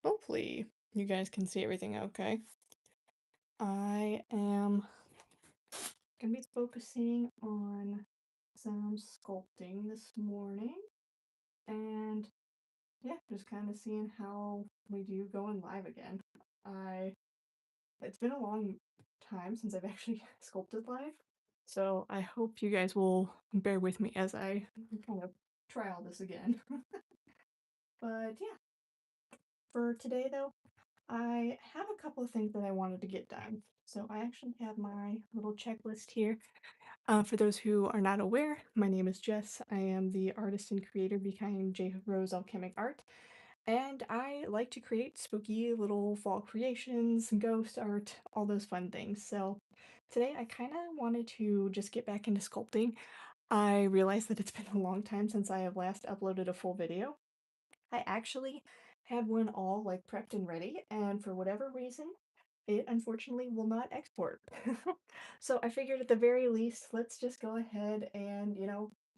Hopefully you guys can see everything okay. I am gonna be focusing on some sculpting this morning and yeah, just kind of seeing how we do going live again. I It's been a long time since I've actually sculpted live, so I hope you guys will bear with me as I kind of try all this again. But yeah, for today though, I have a couple of things that I wanted to get done. So I actually have my little checklist here. For those who are not aware, my name is Jess. I am the artist and creator behind J. Rose Alchemic Art, and I like to create spooky little fall creations, ghost art, all those fun things. So today I kind of wanted to just get back into sculpting. I realized that it's been a long time since I have last uploaded a full video. I actually had one all like prepped and ready, and for whatever reason, it unfortunately will not export. So I figured at the very least, let's just go ahead and,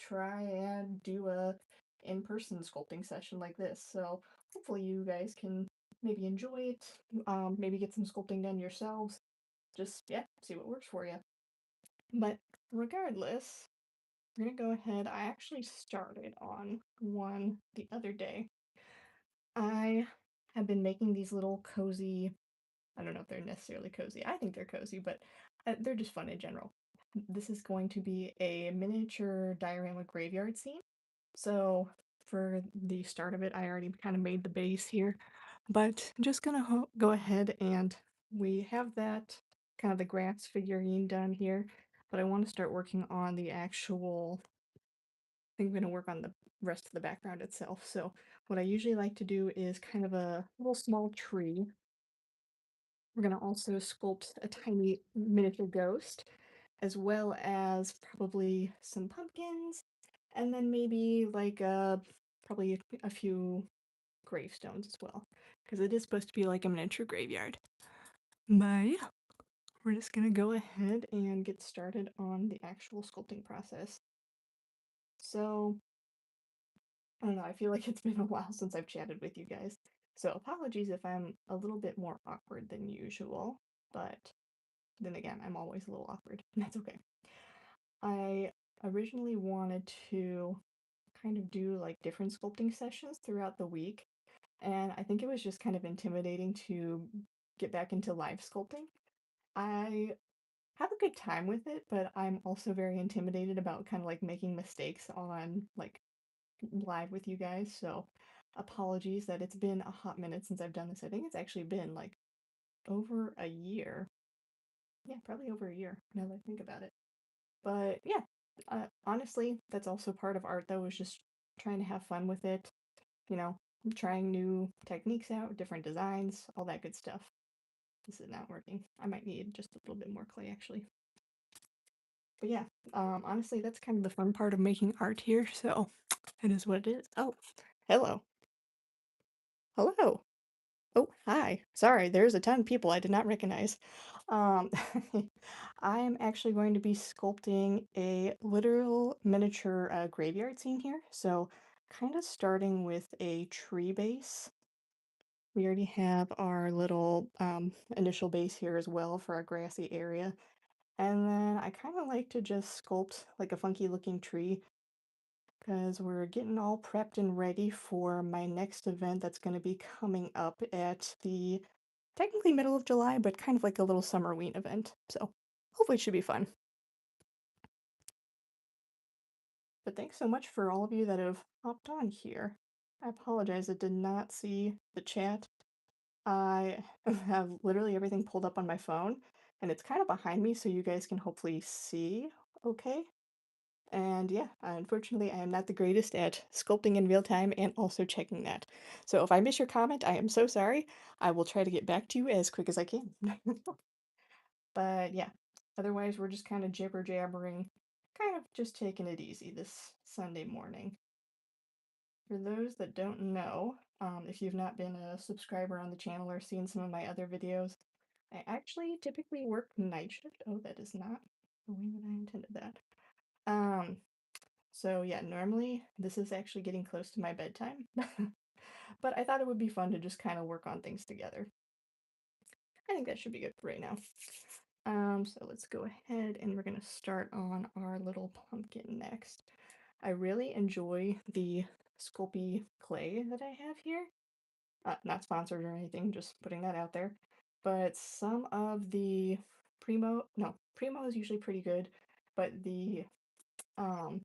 try and do a in-person sculpting session like this. So hopefully you guys can maybe enjoy it, maybe get some sculpting done yourselves. Just, yeah, see what works for you. But regardless, we're gonna go ahead. I actually started on one the other day. I have been making these little cozy, I don't know if they're necessarily cozy. I think they're cozy, but they're just fun in general. This is going to be a miniature diorama graveyard scene. So for the start of it, I already kind of made the base here, but I'm just gonna go ahead and we have that kind of the grass figurine done here, but I want to start working on the actual think I'm going to work on the rest of the background itself. So what I usually like to do is kind of a little small tree. We're going to also sculpt a tiny miniature ghost, as well as probably some pumpkins, and then maybe like probably a few gravestones as well, because it is supposed to be like a miniature graveyard. But yeah, we're just going to go ahead and get started on the actual sculpting process. So I don't know, I feel like it's been a while since I've chatted with you guys. So apologies if I'm a little bit more awkward than usual, but then again, I'm always a little awkward, and that's okay. I originally wanted to kind of do like different sculpting sessions throughout the week, and I think it was just kind of intimidating to get back into live sculpting. I have a good time with it, but I'm also very intimidated about kind of like making mistakes on like live with you guys, so apologies that it's been a hot minute since I've done this. I think it's actually been like over a year. Yeah, probably over a year now that I think about it. But yeah, honestly, that's also part of art though, is just trying to have fun with it, you know, trying new techniques out, different designs, all that good stuff. This is not working. I might need just a little bit more clay actually. But yeah, honestly, that's kind of the fun part of making art here, so it is what it is. Oh, hello. Hello. Oh, hi. Sorry, there's a ton of people I did not recognize. Um, I'm actually going to be sculpting a literal miniature graveyard scene here. So, kind of starting with a tree base. We already have our little initial base here as well for our grassy area. And then I kind of like to just sculpt like a funky looking tree because we're getting all prepped and ready for my next event that's going to be coming up at the technically middle of July, but kind of like a little summer-ween event. So hopefully it should be fun. But thanks so much for all of you that have hopped on here. I apologize, I did not see the chat. I have literally everything pulled up on my phone, and it's kind of behind me, so you guys can hopefully see okay. And yeah, unfortunately, I am not the greatest at sculpting in real time and also checking that. So if I miss your comment, I am so sorry. I will try to get back to you as quick as I can. But yeah, otherwise, we're just kind of jibber jabbering, kind of just taking it easy this Sunday morning. For those that don't know, if you've not been a subscriber on the channel or seen some of my other videos, I actually typically work night shift. Oh, that is not the way that I intended that. So yeah, normally this is actually getting close to my bedtime. But I thought it would be fun to just kind of work on things together. I think that should be good for right now. So let's go ahead and we're gonna start on our little pumpkin next. I really enjoy the Sculpey clay that I have here. Not sponsored or anything, just putting that out there. But some of the Primo is usually pretty good, but the um,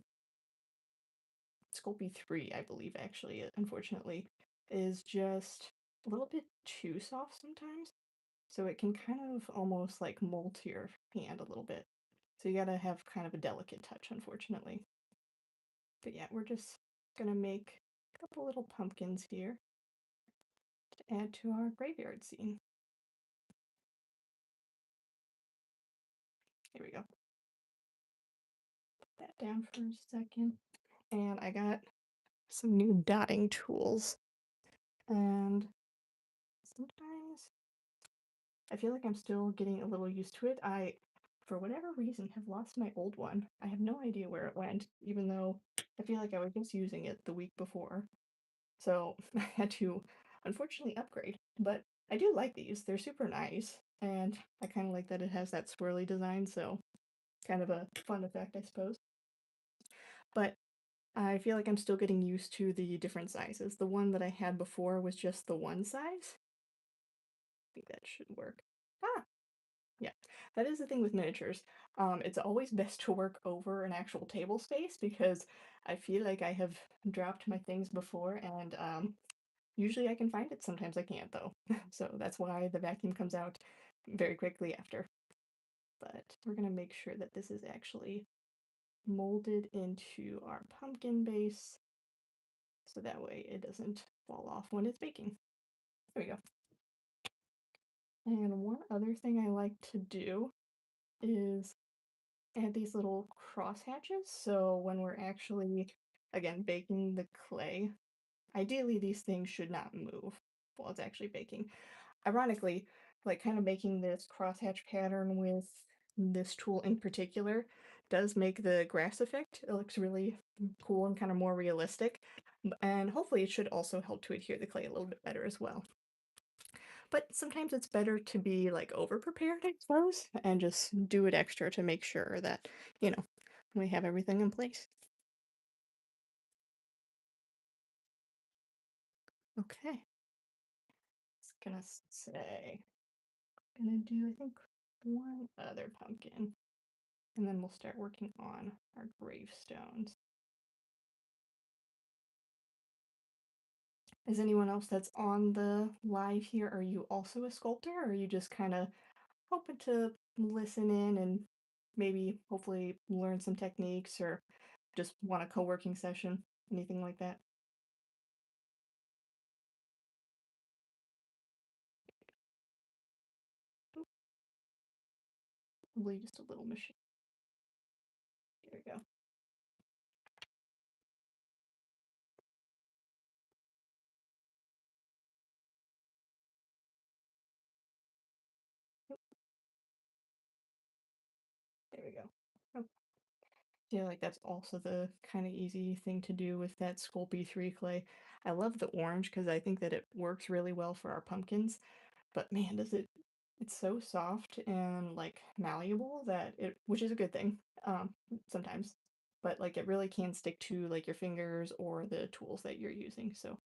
Sculpey 3, I believe, actually, unfortunately, is just a little bit too soft sometimes. So it can kind of almost like mold to your hand a little bit. So you gotta have kind of a delicate touch, unfortunately. But yeah, we're just gonna make a couple little pumpkins here to add to our graveyard scene. Here we go. Put that down for a second. And I got some new dotting tools. And sometimes I feel like I'm still getting a little used to it. For whatever reason, have lost my old one. I have no idea where it went, even though I feel like I was just using it the week before. So I had to unfortunately upgrade. But I do like these. They're super nice. And I kind of like that it has that swirly design, so kind of a fun effect, I suppose. But I feel like I'm still getting used to the different sizes. The one that I had before was just the one size. I think that should work. Ah, yeah, that is the thing with miniatures. It's always best to work over an actual table space because I feel like I have dropped my things before and usually I can find it. Sometimes I can't though. So that's why the vacuum comes out very quickly after. But we're gonna make sure that this is actually molded into our pumpkin base so that way it doesn't fall off when it's baking. There we go. And one other thing I like to do is add these little cross hatches. So when we're actually, again, baking the clay, ideally these things should not move while it's actually baking. Ironically, like kind of making this crosshatch pattern with this tool in particular does make the grass effect. It looks really cool and kind of more realistic. And hopefully it should also help to adhere the clay a little bit better as well. But sometimes it's better to be like over prepared, I suppose, and just do it extra to make sure that, you know, we have everything in place. Okay. It's gonna say, gonna do, I think, one other pumpkin, and then we'll start working on our gravestones. Is anyone else that's on the live here, are you also a sculptor, or are you just kind of hoping to listen in and maybe hopefully learn some techniques or just want a co-working session, anything like that? Probably just a little machine. There we go. There we go. Oh, feel like that's also the kind of easy thing to do with that Sculpey 3 clay. I love the orange because I think that it works really well for our pumpkins, but man, does it it's so soft and like malleable that it which is a good thing sometimes, but like it really can stick to like your fingers or the tools that you're using, so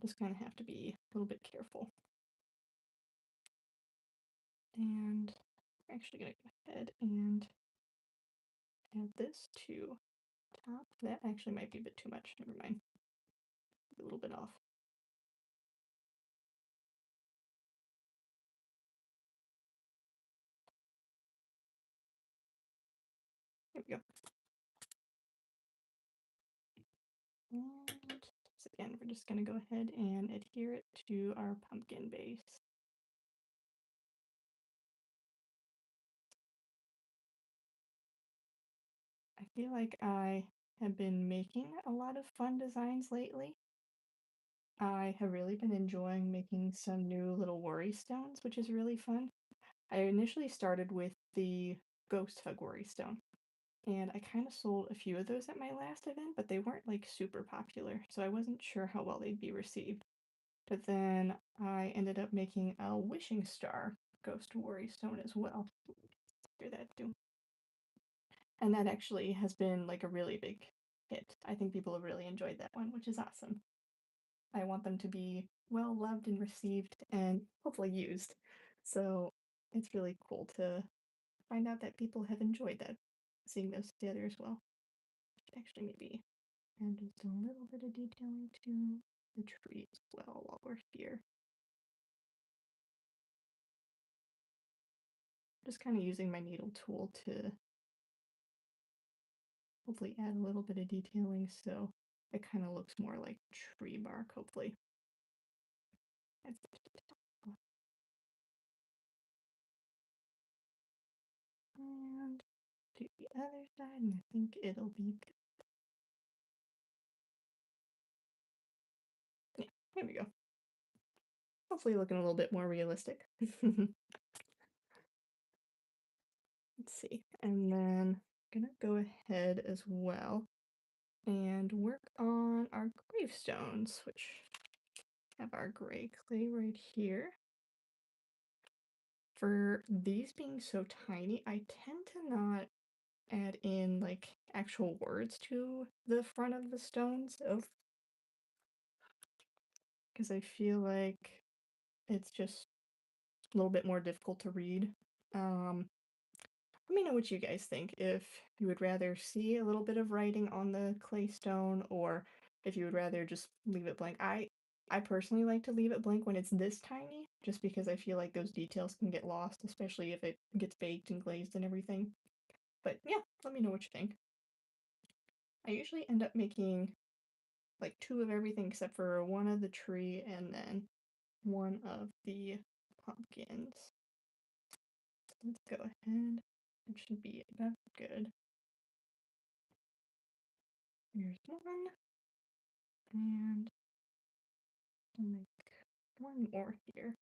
just kind of have to be a little bit careful. And I'm actually gonna go ahead and add this to top. That actually might be a bit too much. Never mind. A little bit off. There we go. And so again, we're just going to go ahead and adhere it to our pumpkin base. I feel like I have been making a lot of fun designs lately. I have really been enjoying making some new little worry stones, which is really fun. I initially started with the ghost hug worry stone, and I kind of sold a few of those at my last event, but they weren't like super popular, so I wasn't sure how well they'd be received. But then I ended up making a wishing star ghost worry stone as well. Hear that too. And that actually has been like a really big hit. I think people have really enjoyed that one, which is awesome. I want them to be well loved and received and hopefully used. So it's really cool to find out that people have enjoyed that, seeing those together as well. Actually, maybe add just a little bit of detailing to the tree as well while we're here. Just kind of using my needle tool to hopefully add a little bit of detailing so it kind of looks more like tree bark, hopefully. And do the other side, and I think it'll be good. Yeah, there we go. Hopefully looking a little bit more realistic. Let's see. And then I'm gonna go ahead as well and work on our gravestones, which have our gray clay right here. For these being so tiny, I tend to not add in like actual words to the front of the stones of because I feel like it's just a little bit more difficult to read. Let me know what you guys think. If you would rather see a little bit of writing on the clay stone, or if you would rather just leave it blank. I personally like to leave it blank when it's this tiny, just because I feel like those details can get lost, especially if it gets baked and glazed and everything. But yeah, let me know what you think. I usually end up making like two of everything except for one of the tree and then one of the pumpkins. Let's go ahead. It should be about good. Here's one. And I'll make one more here.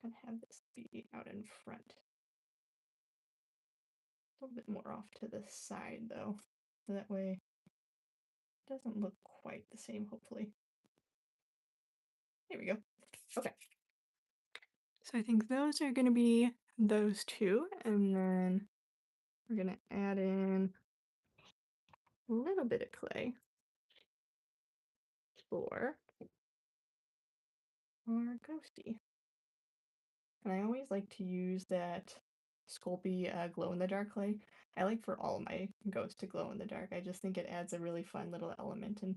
And have this be out in front. A little bit more off to the side though. So that way it doesn't look quite the same, hopefully. There we go. Okay. So I think those are going to be those two. And then we're going to add in a little bit of clay for our ghosty. And I always like to use that Sculpey glow-in-the-dark clay. I like for all of my ghosts to glow in the dark. I just think it adds a really fun little element and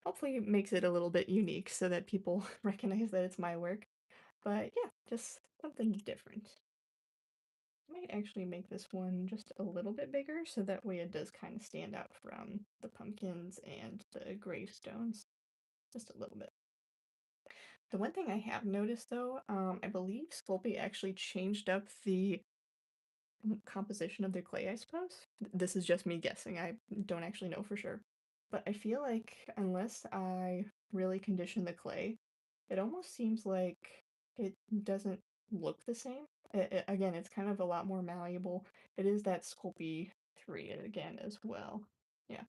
hopefully it makes it a little bit unique so that people recognize that it's my work. But yeah, just something different. I might actually make this one just a little bit bigger so that way it does kind of stand out from the pumpkins and the gravestones. Just a little bit. The one thing I have noticed though, I believe Sculpey actually changed up the composition of their clay, I suppose. This is just me guessing. I don't actually know for sure. But I feel like unless I really condition the clay, it almost seems like it doesn't look the same. Again, it's kind of a lot more malleable. It is that Sculpey 3 again as well. Yeah.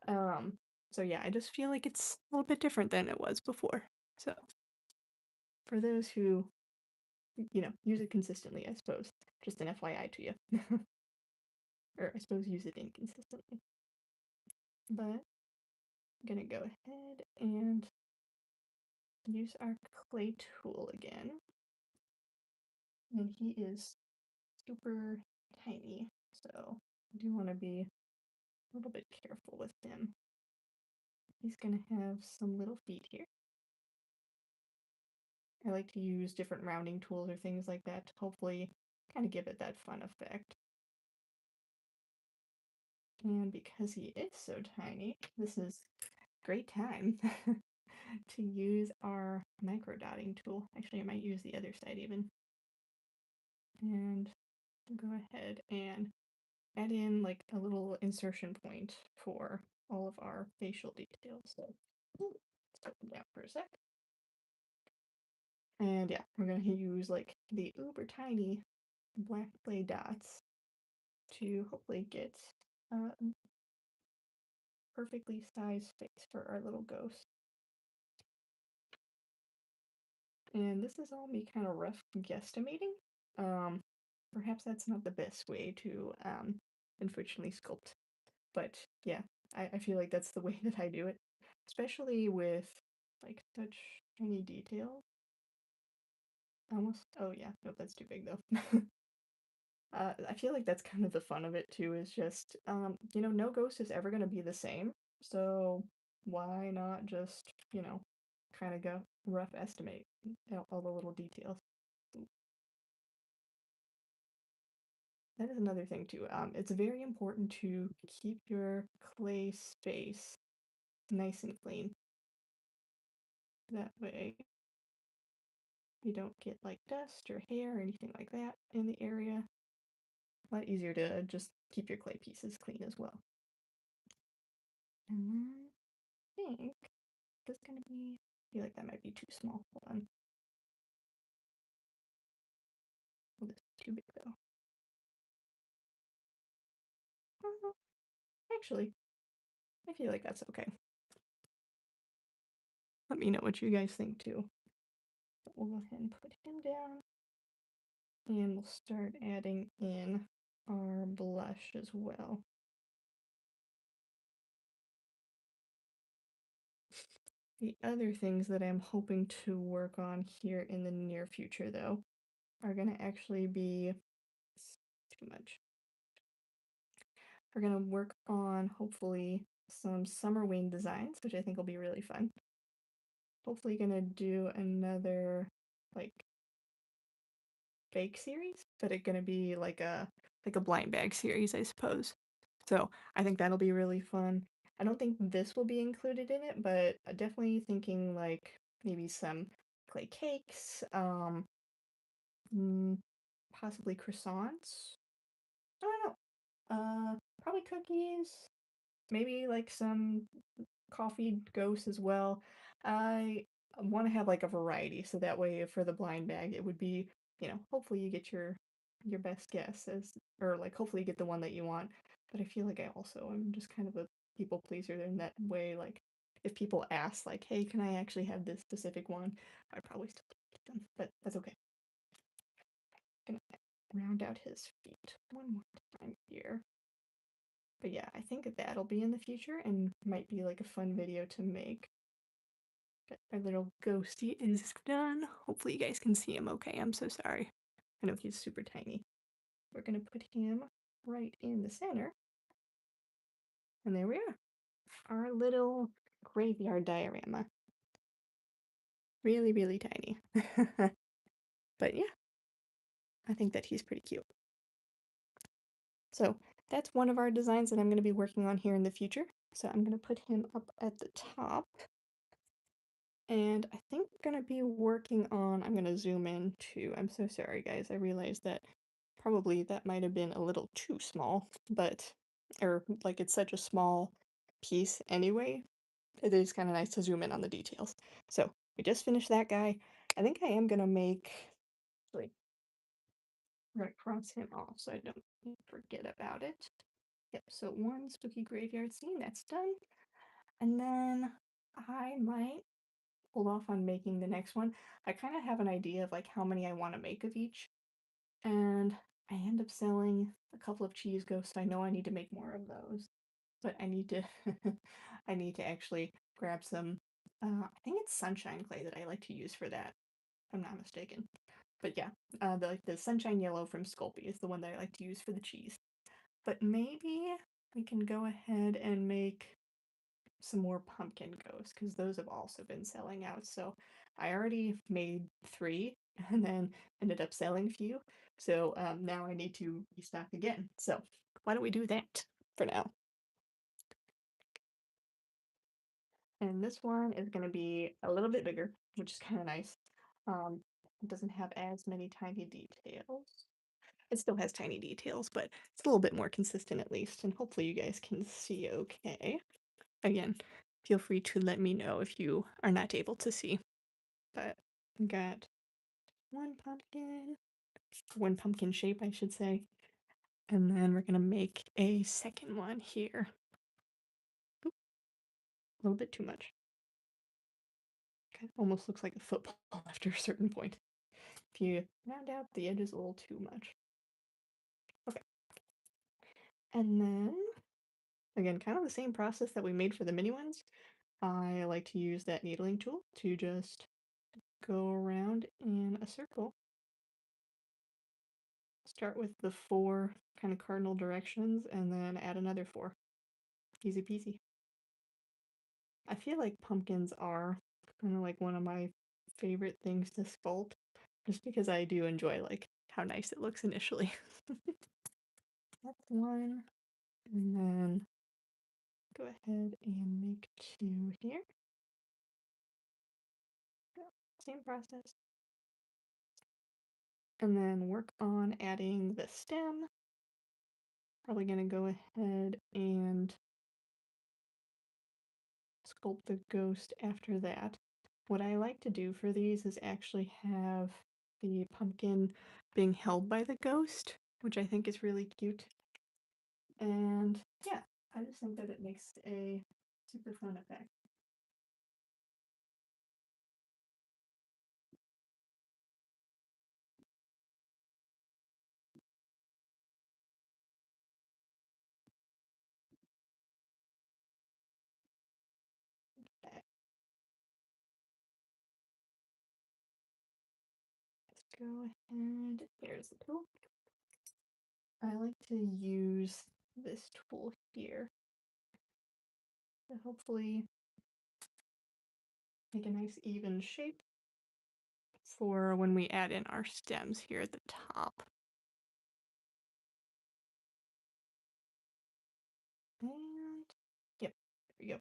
Um, so yeah, I just feel like it's a little bit different than it was before. So for those who, use it consistently, I suppose. Just an FYI to you. Or I suppose use it inconsistently. But I'm gonna go ahead and use our clay tool again. And he is super tiny, so I do want to be a little bit careful with him. He's gonna have some little feet here. I like to use different rounding tools or things like that to hopefully kind of give it that fun effect. And because he is so tiny, this is great time to use our micro dotting tool. Actually, I might use the other side even. And go ahead and add in like a little insertion point for all of our facial details. So let's open down for a sec. And yeah, we're going to use like the uber tiny black clay dots to hopefully get perfectly sized face for our little ghost. And this is all me kind of rough guesstimating. Um, Perhaps that's not the best way to unfortunately sculpt. But yeah, I feel like that's the way that I do it. Especially with like such tiny detail. Almost, oh yeah, no, that's too big though. I feel like that's kind of the fun of it too, is just, no ghost is ever going to be the same. So why not just, kind of go rough estimate all the little details. That is another thing too. It's very important to keep your clay space nice and clean. That way you don't get like dust or hair or anything like that in the area. A lot easier to just keep your clay pieces clean as well. And then I think that's gonna be, I feel like that might be too small. Hold on. Oh, this is too big though. Actually, I feel like that's okay. Let me know what you guys think too. But we'll go ahead and put him down. And we'll start adding in our blush as well. The other things that I'm hoping to work on here in the near future, though, are going to actually be too much. We're going to work on, hopefully, some summer wing designs, which I think will be really fun. Hopefully going to do another, like, bake series, but it's going to be like a blind bag series, I suppose. So I think that'll be really fun. I don't think this will be included in it, but definitely thinking like maybe some clay cakes, mm, possibly croissants. I don't know. Probably cookies. Maybe like some coffee ghosts as well. I want to have like a variety, so that way for the blind bag, it would be, hopefully you get your best guess as, or like hopefully you get the one that you want. But I feel like I also am just kind of a people pleaser in that way. Like if people ask, like, "Hey, can I actually have this specific one?" I'd probably still get them, but that's okay. Gonna round out his feet one more time here. But yeah, I think that'll be in the future and might be like a fun video to make. But our little ghosty is done. Hopefully you guys can see him okay. I'm so sorry. I know he's super tiny. We're gonna put him right in the center. And there we are. Our little graveyard diorama. Really, really tiny. But yeah, I think that he's pretty cute. So that's one of our designs that I'm going to be working on here in the future. So I'm going to put him up at the top. And I think I'm going to be working on, I'm going to zoom in too. I'm so sorry, guys. I realized that probably that might have been a little too small, but, or like it's such a small piece anyway. It is kind of nice to zoom in on the details. So we just finished that guy. I think I am going to make, like, we're going to cross him off so I don't forget about it. Yep, so one spooky graveyard scene, that's done. And then I might hold off on making the next one. I kind of have an idea of like how many I want to make of each. And I end up selling a couple of cheese ghosts. I know I need to make more of those. But I need to I need to actually grab some I think it's sunshine clay that I like to use for that, if I'm not mistaken. But yeah, the sunshine yellow from Sculpey is the one that I like to use for the cheese. But maybe we can go ahead and make some more pumpkin ghosts because those have also been selling out. So I already made 3 and then ended up selling a few. So now I need to restock again. So why don't we do that for now? And this one is going to be a little bit bigger, which is kind of nice. It doesn't have as many tiny details. It still has tiny details, but it's a little bit more consistent at least, and hopefully you guys can see okay. Again, feel free to let me know if you are not able to see. But we got one pumpkin shape, I should say. And then we're gonna make a second one here. little bit too much. Kind of almost looks like a football after a certain point. If you round out the edges a little too much. Okay. And then, again, kind of the same process that we made for the mini ones. I like to use that needling tool to just go around in a circle. Start with the 4 kind of cardinal directions and then add another 4. Easy peasy. I feel like pumpkins are kind of like one of my favorite things to sculpt, just because I do enjoy like how nice it looks initially. That's one. And then go ahead and make 2 here. Same process. And then work on adding the stem. Probably gonna go ahead and sculpt the ghost after that. What I like to do for these is actually have the pumpkin being held by the ghost, which I think is really cute. And yeah, I just think that it makes a super fun effect. Okay, let's go ahead. Here's the tool. I like to use this tool here to hopefully make a nice even shape for when we add in our stems here at the top. And yep, there we go.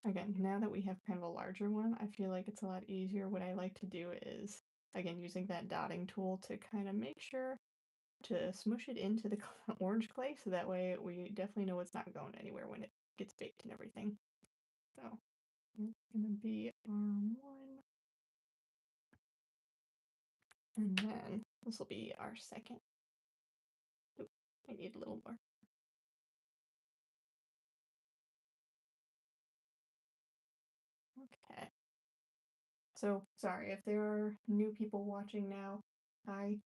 Again, now that we have kind of a larger one, I feel like it's a lot easier. What I like to do is, again, using that dotting tool to kind of make sure to smush it into the orange clay so that way we definitely know it's not going anywhere when it gets baked and everything. So it's gonna be our one, and then this will be our second. Oop, I need a little more. Okay. So sorry if there are new people watching now. Hi,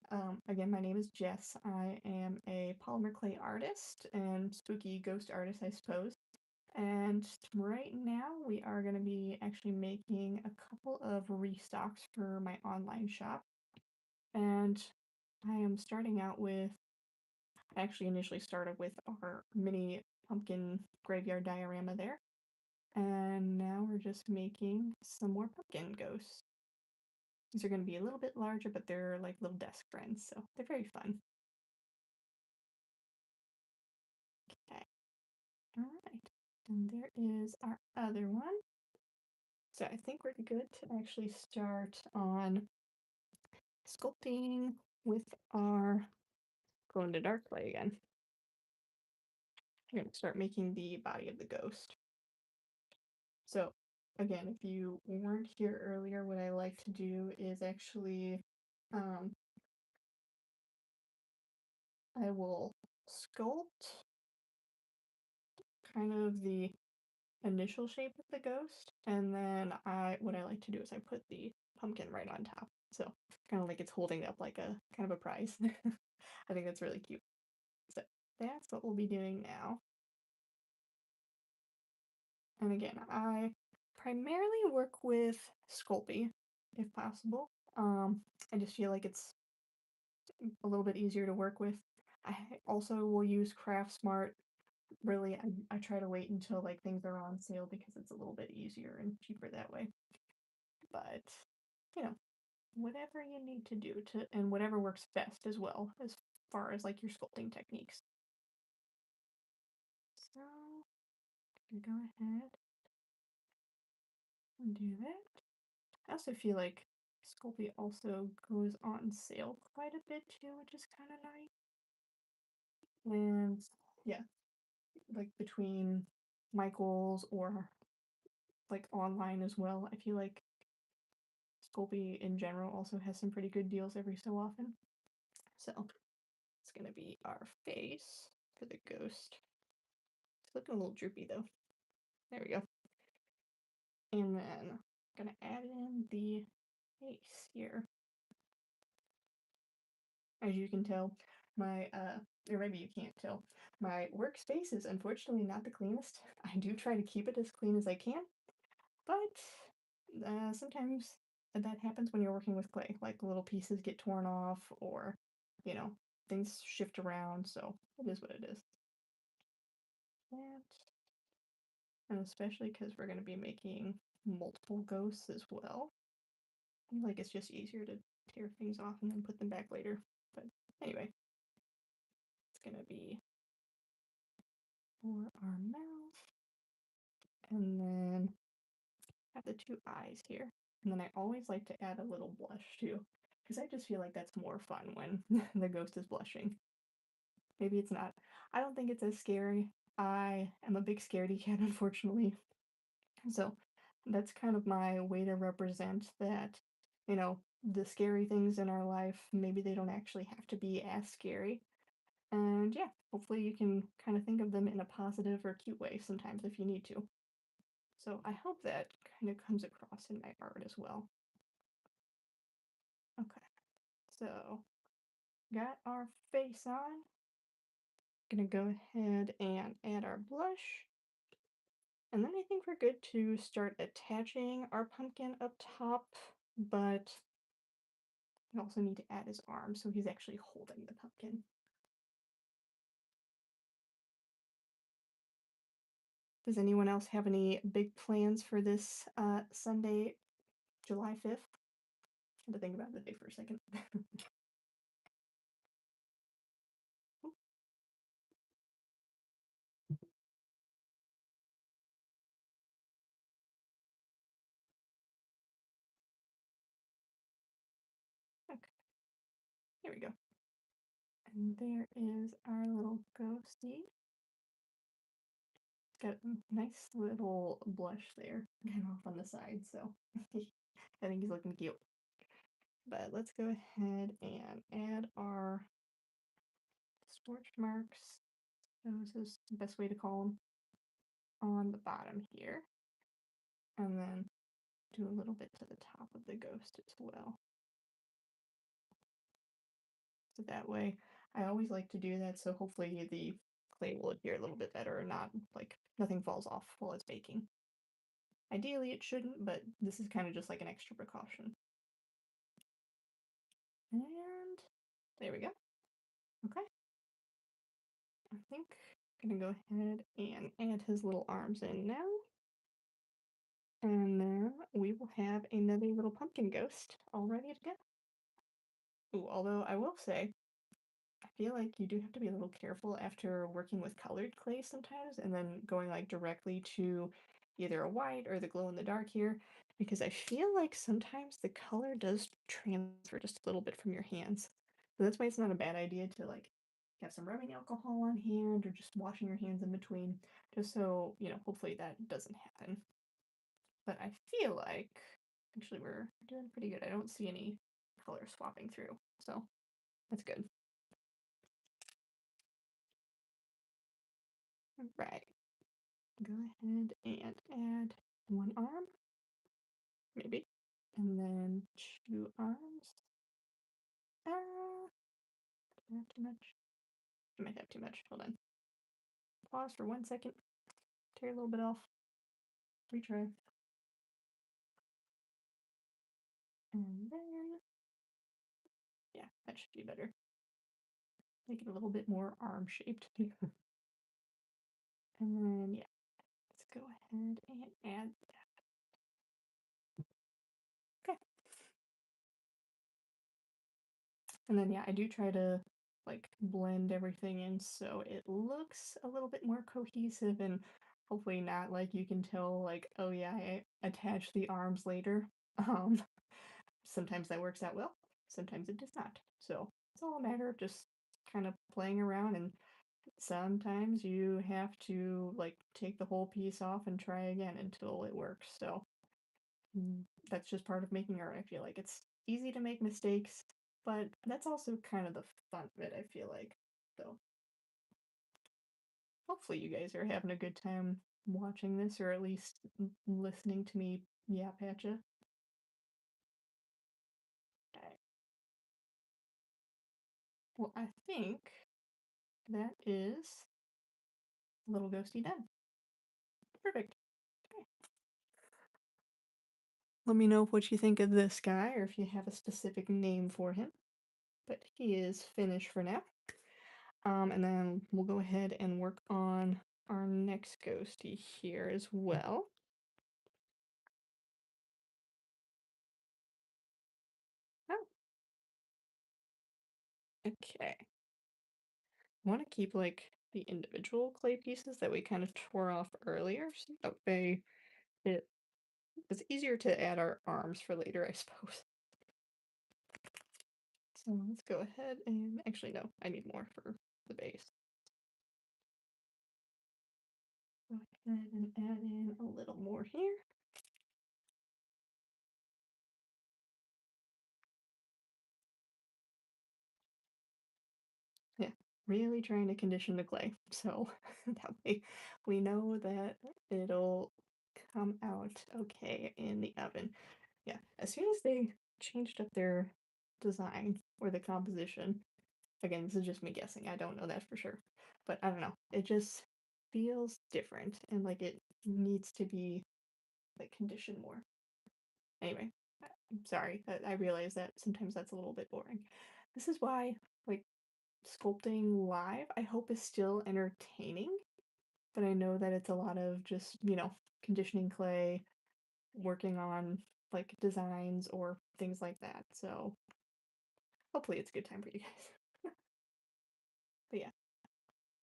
again, my name is Jess. I am a polymer clay artist and spooky ghost artist, I suppose. And right now we are going to be actually making a couple of restocks for my online shop. And I am starting out with, I actually initially started with our mini pumpkin graveyard diorama there. And now we're just making some more pumpkin ghosts. These are going to be a little bit larger, but they're like little desk friends, so they're very fun. Okay, all right. And there is our other one. So I think we're good to actually start on sculpting with our glow in the dark clay again. We're going to start making the body of the ghost. So again, if you weren't here earlier, what I like to do is actually I will sculpt kind of the initial shape of the ghost, and then what I like to do is I put the pumpkin right on top. So kind of like it's holding up like a kind of a prize. I think that's really cute. So that's what we'll be doing now. And again, I primarily work with Sculpey if possible. I just feel like it's a little bit easier to work with. I also will use Craft Smart. Really, I try to wait until like things are on sale because it's a little bit easier and cheaper that way. But you know, whatever you need to do to, and whatever works best as well as far as like your sculpting techniques. So go ahead and do that. I also feel like Sculpey also goes on sale quite a bit too, which is kind of nice. And yeah, like between Michael's or like online as well, I feel like Sculpey in general also has some pretty good deals every so often. So that's gonna be our face for the ghost. It's looking a little droopy though. There we go. And then gonna add in the face here. As you can tell, my or maybe you can't tell, my workspace is unfortunately not the cleanest. I do try to keep it as clean as I can, but sometimes that happens when you're working with clay. Like little pieces get torn off, or you know, things shift around. So it is what it is. That, and especially because we're going to be making multiple ghosts as well. I feel like it's just easier to tear things off and then put them back later. But anyway, it's going to be for our mouth, and then have the two eyes here. And then I always like to add a little blush too, because I just feel like that's more fun when the ghost is blushing. Maybe it's not. I don't think it's as scary. I am a big scaredy cat, unfortunately. So that's kind of my way to represent that, the scary things in our life, maybe they don't actually have to be as scary. And yeah, hopefully you can kind of think of them in a positive or cute way sometimes if you need to. So I hope that kind of comes across in my art as well. Okay, so got our face on. Gonna go ahead and add our blush. And then I think we're good to start attaching our pumpkin up top, but we also need to add his arm so he's actually holding the pumpkin. Does anyone else have any big plans for this Sunday, July 5th? I had to think about the day for a second. Okay, here we go. And there is our little ghosty. Got a nice little blush there, kind of off on the side, so I think he's looking cute. But let's go ahead and add our scorch marks. This is the best way to call them on the bottom here. And then do a little bit to the top of the ghost as well. So that way, I always like to do that, so hopefully the clay will adhere a little bit better and not, like, nothing falls off while it's baking. Ideally, it shouldn't, but this is kind of just like an extra precaution. And there we go. Okay. I think I'm gonna go ahead and add his little arms in now. And then we will have another little pumpkin ghost all ready to go. Ooh, although I will say, I feel like you do have to be a little careful after working with colored clay sometimes and then going like directly to either a white or the glow in the dark here, because I feel like sometimes the color does transfer just a little bit from your hands. So that's why it's not a bad idea to like have some rubbing alcohol on hand or just washing your hands in between, just so, hopefully that doesn't happen. But I feel like actually we're doing pretty good. I don't see any color swapping through, so that's good. Right. Go ahead and add one arm, maybe, and then two arms. Do I have too much? I might have too much. Hold on. Pause for 1 second. Tear a little bit off. Retry. And then, yeah, that should be better. Make it a little bit more arm shaped. And then, yeah, let's go ahead and add that. Okay. And then, yeah, I do try to like blend everything in so it looks a little bit more cohesive and hopefully not like you can tell like, oh yeah, I attach the arms later. Um, Sometimes that works out well, sometimes it does not. So it's all a matter of just kind of playing around, and sometimes you have to like take the whole piece off and try again until it works. So that's just part of making art. I feel like it's easy to make mistakes, but that's also kind of the fun of it, I feel like. So hopefully you guys are having a good time watching this, or at least listening to me yap at you. Okay. Well, I think that is Little Ghosty done. Perfect. Okay. Let me know what you think of this guy, or if you have a specific name for him. But he is finished for now. And then we'll go ahead and work on our next ghosty here as well. Oh, okay. I want to keep like the individual clay pieces that we kind of tore off earlier, so that way it's easier to add our arms for later, I suppose. So let's go ahead and actually no, I need more for the base. Go ahead and add in a little more here. Yeah, really trying to condition the clay, so that way we know that it'll come out okay in the oven. Yeah, as soon as they changed up their design or the composition, again, this is just me guessing, I don't know that for sure, but I don't know, it just feels different and like it needs to be like conditioned more. Anyway, I'm sorry, I realize that sometimes that's a little bit boring. This is why, like, sculpting live, I hope is still entertaining, but I know that it's a lot of just, conditioning clay, working on like designs or things like that. So hopefully it's a good time for you guys. But yeah,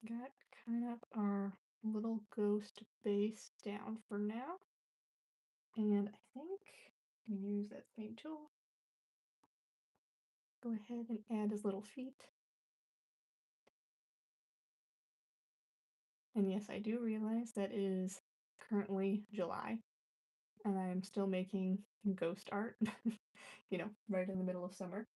got kind of our little ghost base down for now. And I think we use that same tool. Go ahead and add his little feet. And yes, I do realize that is currently July, and I am still making ghost art, right in the middle of summer.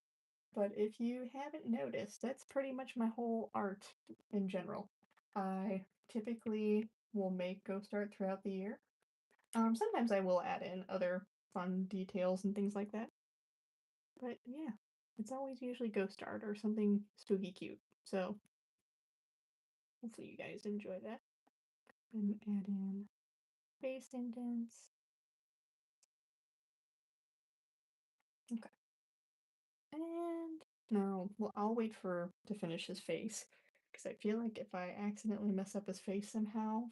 But if you haven't noticed, that's pretty much my whole art in general. I typically will make ghost art throughout the year. Sometimes I will add in other fun details and things like that. But yeah, it's always usually ghost art or something spooky cute. So hopefully you guys enjoy that. And add in face indents. Okay. And now, well, I'll wait for to finish his face because I feel like if I accidentally mess up his face somehow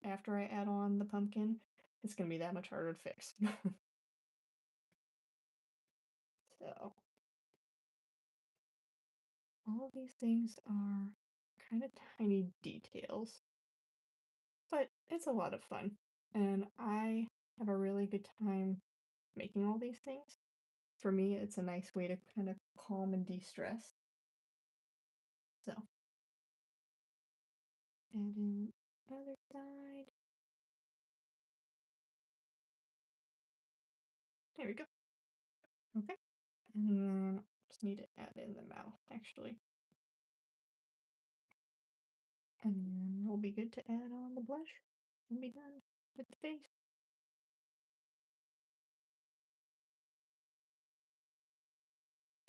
after I add on the pumpkin, it's gonna be that much harder to fix. So all of these things are kind of tiny details, but it's a lot of fun, and I have a really good time making all these things. For me, it's a nice way to kind of calm and de-stress. So, and in other side, there we go. Okay. And then just need to add in the mouth, actually. And then we'll be good to add on the blush and be done with the face.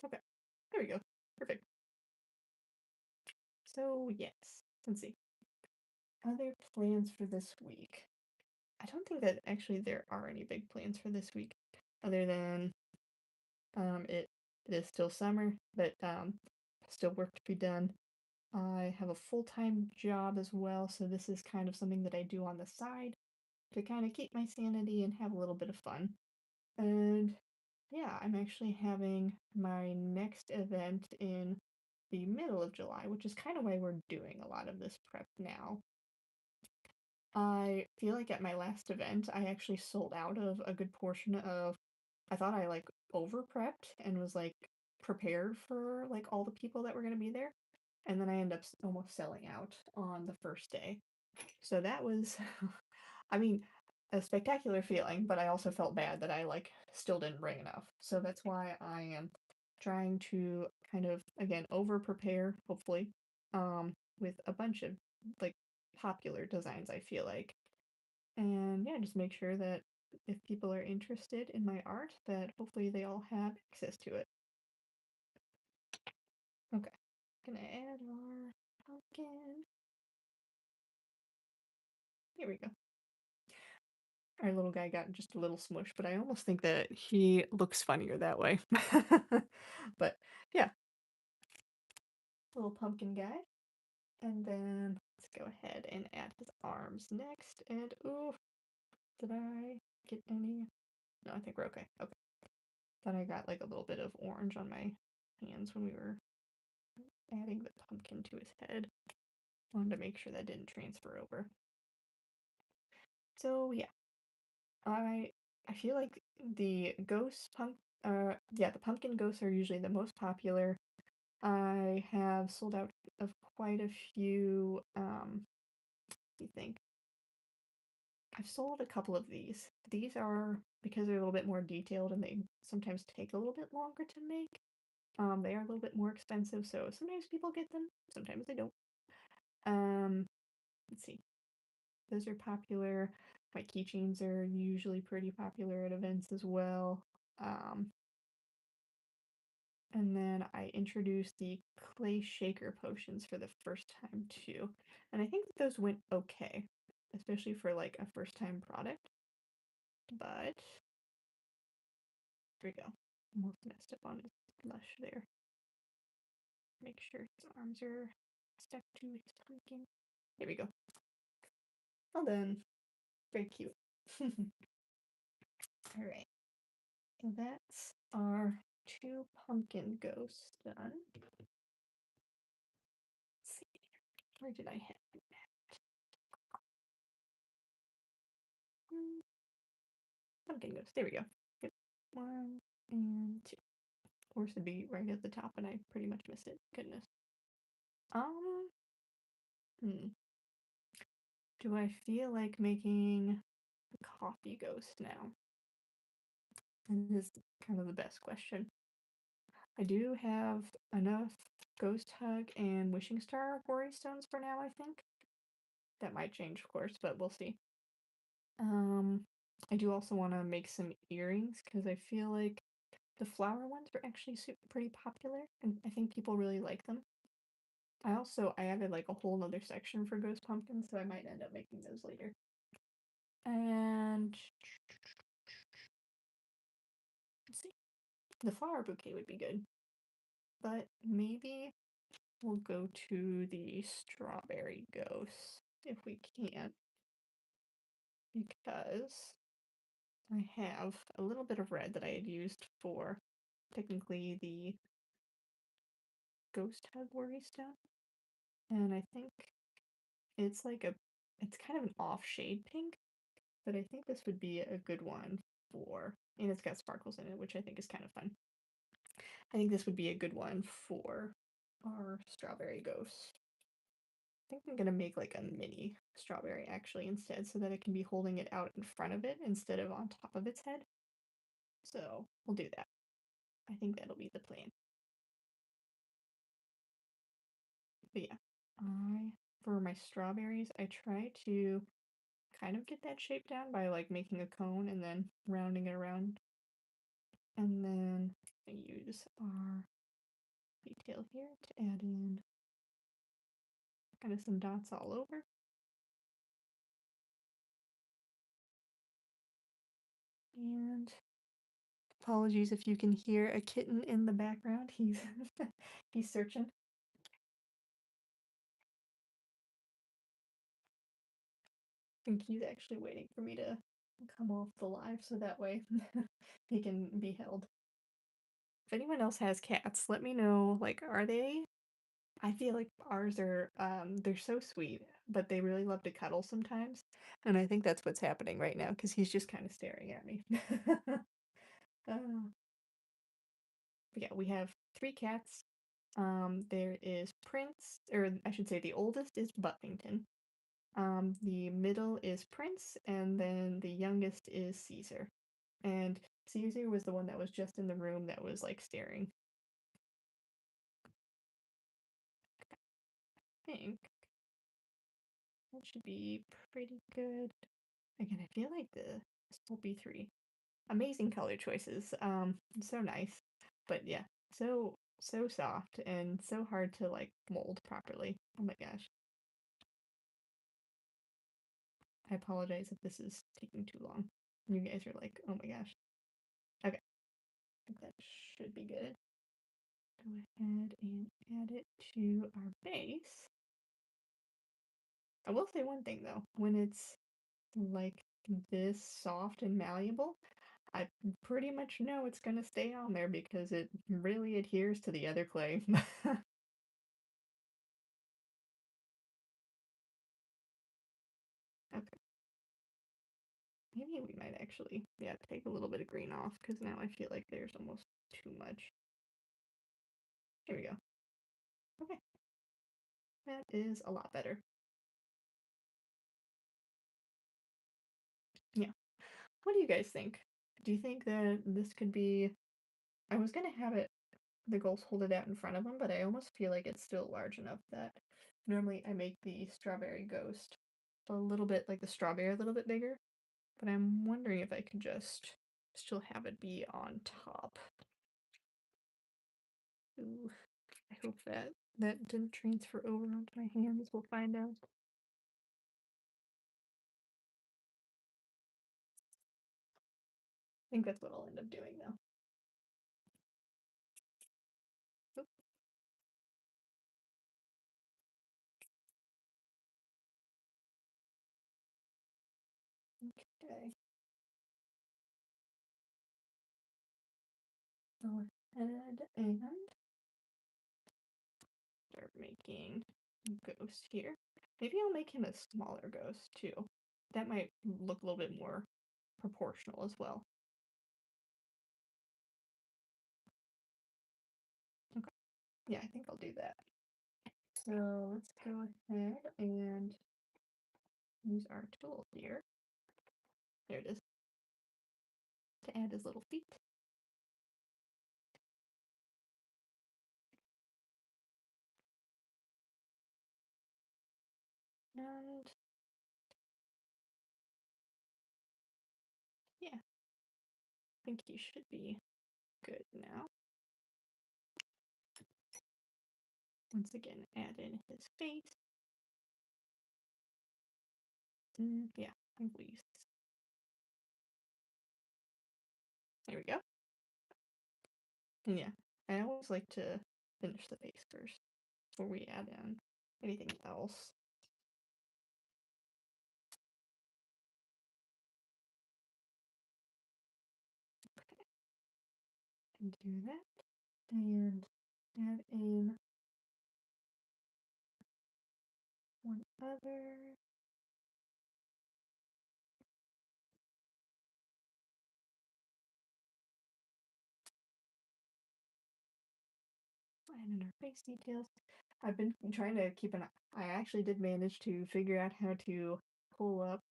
Okay, there we go. Perfect. So, yes, let's see. Other plans for this week. I don't think that actually there are any big plans for this week, other than it is still summer, but still work to be done. I have a full-time job as well, so this is kind of something that I do on the side to kind of keep my sanity and have a little bit of fun. And yeah, I'm actually having my next event in the middle of July, which is kind of why we're doing a lot of this prep now. I feel like at my last event, I actually sold out of a good portion of, I thought I like over prepped and was like prepared for like all the people that were going to be there. And then I end up almost selling out on the first day. So that was, I mean, a spectacular feeling, but I also felt bad that I like still didn't bring enough. So that's why I am trying to kind of again over prepare, hopefully, with a bunch of like popular designs, I feel like. And yeah, just make sure that if people are interested in my art, that hopefully they all have access to it. Okay, gonna add our pumpkin. Here we go. Our little guy got just a little smush, but I almost think that he looks funnier that way. But yeah, little pumpkin guy. And then let's go ahead and add his arms next. And ooh, did I get any? No, I think we're okay. Okay. Thought I got like a little bit of orange on my hands when we were adding the pumpkin to his head. Wanted to make sure that didn't transfer over. So yeah, I I feel like the the pumpkin ghosts are usually the most popular. I have sold out of quite a few. You think I've sold a couple of these. These are because they're a little bit more detailed and they sometimes take a little bit longer to make. They are a little bit more expensive, so sometimes people get them, sometimes they don't. Um, let's see. Those are popular. My keychains are usually pretty popular at events as well. Um, and then I introduced the clay shaker potions for the first time too. And I think that those went okay, especially for like a first time product. But here we go. Almost messed up on his blush there. Make sure his arms are stuck to his pumpkin. There we go. Well done. Very cute. Alright. And that's our two pumpkin ghosts done. Let's see. Where did I hit that? Pumpkin ghost. There we go. Good. One and two. Horse would be right at the top, and I pretty much missed it. Goodness. Um, hmm. Do I feel like making a coffee ghost now? And this is kind of the best question. I do have enough Ghost Hug and Wishing Star Worry Stones for now, I think. That might change, of course, but we'll see. Um, I do also want to make some earrings because I feel like the flower ones are actually pretty popular, and I think people really like them. I added like a whole other section for ghost pumpkins, so I might end up making those later. And let's see, the flower bouquet would be good, but maybe we'll go to the strawberry ghost if we can, because I have a little bit of red that I had used for technically the ghost hug worry stone, and I think it's like it's kind of an off shade pink, but I think this would be a good one and it's got sparkles in it, which I think is kind of fun. I think this would be a good one for our strawberry ghost. I think I'm gonna make like a mini strawberry actually instead, so that it can be holding it out in front of it instead of on top of its head. So we'll do that. I think that'll be the plan. But yeah, for my strawberries, I try to kind of get that shape down by like making a cone and then rounding it around. And then I use our detail here to add in kind of some dots all over. And apologies if you can hear a kitten in the background. He's he's searching. I think he's actually waiting for me to come off the live so that way he can be held. If anyone else has cats, let me know. Like, are they? I feel like ours are they're so sweet, but they really love to cuddle sometimes. And I think that's what's happening right now because he's just kind of staring at me. uh, but yeah, we have three cats. There is Prince, or I should say the oldest is Buffington. The middle is Prince, and then the youngest is Caesar. And Caesar was the one that was just in the room that was like staring. think that should be pretty good. Again, I feel like this will be three amazing color choices. So nice. But yeah, so soft and so hard to like mold properly. Oh my gosh. I apologize if this is taking too long. You guys are like, oh my gosh. Okay, I think that should be good. Go ahead and add it to our base. I will say one thing though, when it's like this soft and malleable, I pretty much know it's gonna stay on there because it really adheres to the other clay. Okay, maybe we might actually, yeah, take a little bit of green off because now I feel like there's almost too much. Here we go. Okay, that is a lot better. Yeah. What do you guys think? Do you think that this could be? I was gonna have it the ghost hold it out in front of them, but I almost feel like it's still large enough that normally I make the strawberry ghost a little bit like the strawberry a little bit bigger, but I'm wondering if I could just still have it be on top. Ooh, I hope that didn't transfer over onto my hands. We'll find out. I think that's what I'll end up doing though. Oop, okay. Go ahead and start making ghost here. Maybe I'll make him a smaller ghost too. That might look a little bit more proportional as well. Okay. Yeah, I think I'll do that. So let's go ahead and use our tool here. There it is. To add his little feet. And yeah, I think he should be good now. Once again, add in his face. Yeah, I think we use this. There we go. And yeah, I always like to finish the face first before we add in anything else. And do that. And add in one other. And in our face details, I've been trying to keep an I actually did manage to figure out how to pull up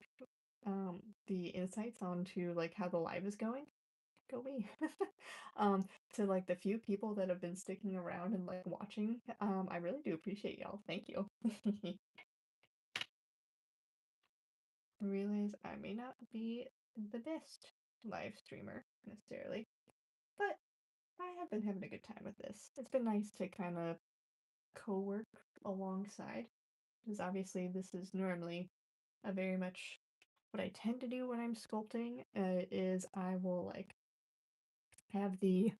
the insights onto like how the live is going. Go me. um to like the few people that have been sticking around and like watching. I really do appreciate y'all. Thank you. I realize I may not be the best live streamer necessarily, but I have been having a good time with this. It's been nice to kind of co-work alongside because obviously this is normally a very much what I tend to do when I'm sculpting is I will like have the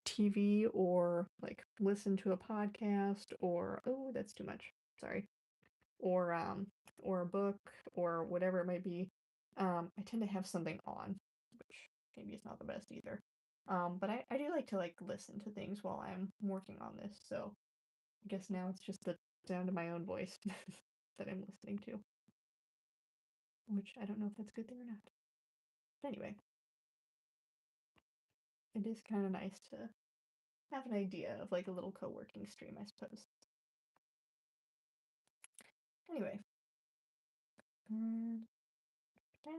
TV or like listen to a podcast or oh that's too much sorry or a book or whatever it might be. I tend to have something on, which maybe is not the best either. But I do like to like listen to things while I'm working on this, so I guess now it's just the sound of my own voice that I'm listening to, which I don't know if that's a good thing or not. But anyway, it is kind of nice to have an idea of like a little co-working stream, I suppose. Anyway, and that.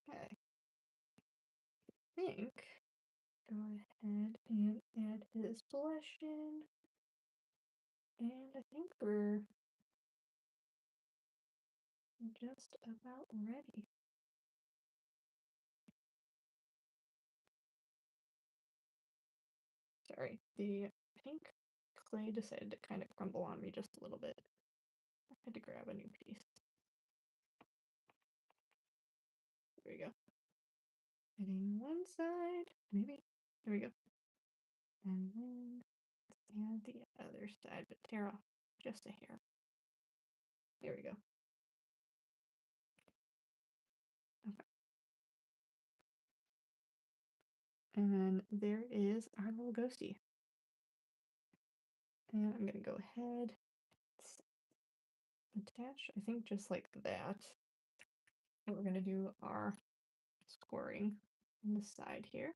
Okay. think go ahead and add his blush in. And I think we're just about ready. Sorry, the pink clay decided to kind of crumble on me just a little bit. I had to grab a new piece. There we go. Hitting one side, maybe. There we go. And then add the other side, but tear off just a hair. There we go. Okay. And there is our little ghosty. And I'm gonna go ahead, attach, I think just like that. And we're gonna do our scoring on the side here.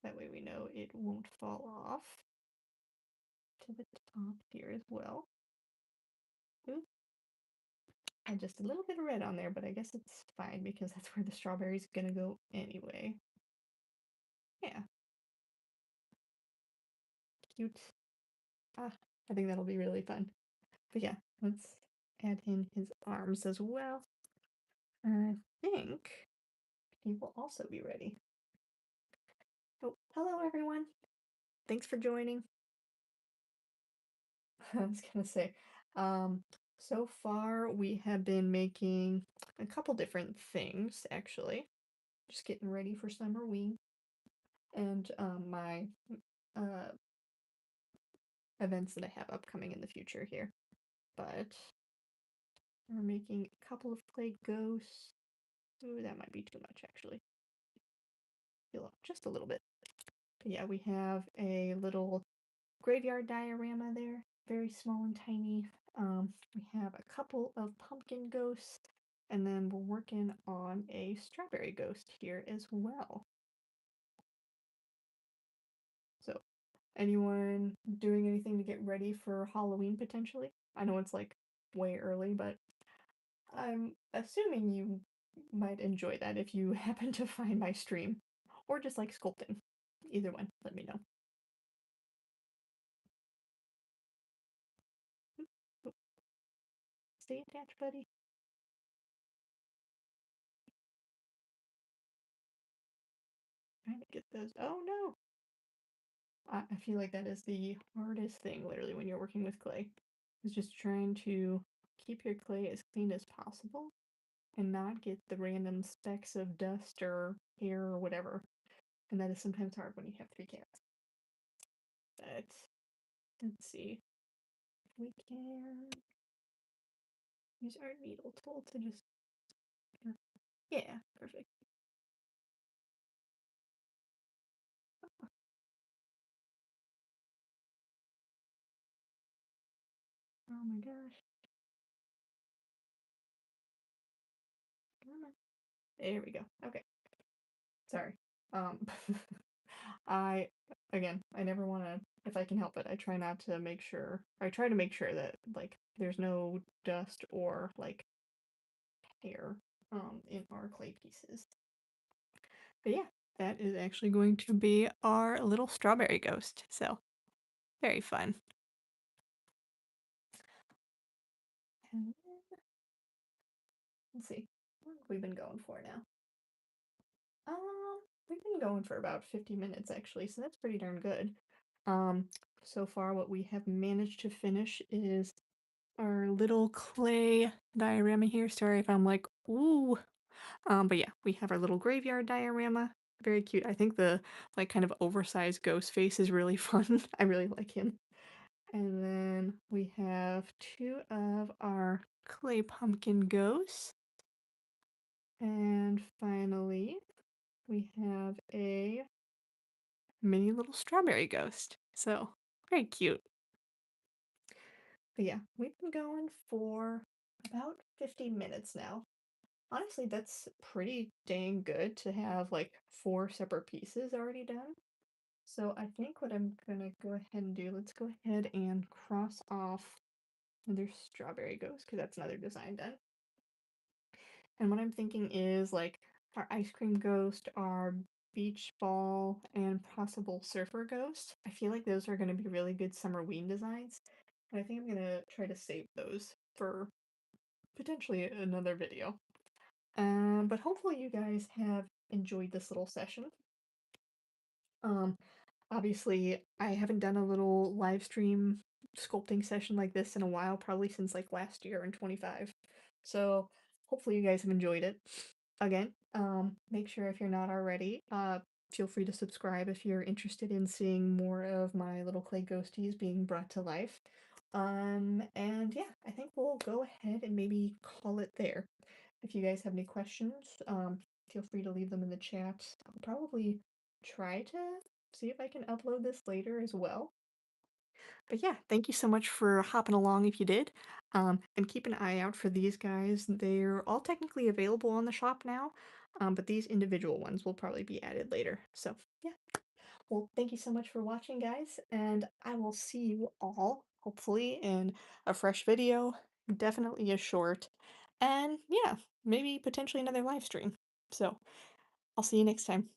That way we know it won't fall off to the top here as well. Ooh. And just a little bit of red on there, but I guess it's fine because that's where the strawberry's gonna go anyway. Yeah. Cute. Ah, I think that'll be really fun. But yeah, let's add in his arms as well. I think he will also be ready. Oh, hello everyone. Thanks for joining. I was gonna say, so far we have been making a couple different things actually. Just getting ready for summer wing and my uh events that I have upcoming in the future here. But we're making a couple of clay ghosts. Ooh, that might be too much actually. Just a little bit. But yeah, we have a little graveyard diorama there, very small and tiny. We have a couple of pumpkin ghosts, and then we're working on a strawberry ghost here as well. So, anyone doing anything to get ready for Halloween potentially? I know it's like way early, but I'm assuming you might enjoy that if you happen to find my stream, or just like sculpting. Either one, let me know. Stay attached, buddy. Trying to get those. Oh no! I feel like that is the hardest thing, literally, when you're working with clay, is just trying to keep your clay as clean as possible and not get the random specks of dust or hair or whatever. And that is sometimes hard when you have three cats. But let's see if we can use our needle tool to just. Yeah, perfect. Oh my gosh. Come on. There we go. Okay. Sorry. Um, I again, I never want to, if I can help it, I try not to make sure. I try to make sure that like there's no dust or like hair in our clay pieces. But yeah, that is actually going to be our little strawberry ghost. So very fun. And then, let's see, what have we been going for now? We've been going for about 50 minutes actually, so that's pretty darn good. Um, so far what we have managed to finish is our little clay diorama here. Sorry if I'm like, ooh. But yeah, we have our little graveyard diorama. Very cute. I think the like kind of oversized ghost face is really fun. I really like him. And then we have two of our clay pumpkin ghosts. And finally, we have a mini little strawberry ghost. So, very cute. But yeah, we've been going for about 50 minutes now. Honestly, that's pretty dang good to have like 4 separate pieces already done. So I think what I'm gonna go ahead and do, let's go ahead and cross off another strawberry ghost because that's another design done. And what I'm thinking is like our ice cream ghost, our beach ball, and possible surfer ghost. I feel like those are going to be really good summer ween designs. And I think I'm going to try to save those for potentially another video. But hopefully you guys have enjoyed this little session. Um, Obviously, I haven't done a little live stream sculpting session like this in a while, probably since like last year in 25. So hopefully you guys have enjoyed it. Again, make sure if you're not already, feel free to subscribe if you're interested in seeing more of my little clay ghosties being brought to life. And yeah, I think we'll go ahead and maybe call it there. If you guys have any questions, feel free to leave them in the chat. I'll probably try to see if I can upload this later as well. But yeah, thank you so much for hopping along if you did. And keep an eye out for these guys. They're all technically available on the shop now, but these individual ones will probably be added later. So yeah. Well, thank you so much for watching, guys, and I will see you all, hopefully, in a fresh video, definitely a short, and yeah, maybe potentially another live stream. So I'll see you next time.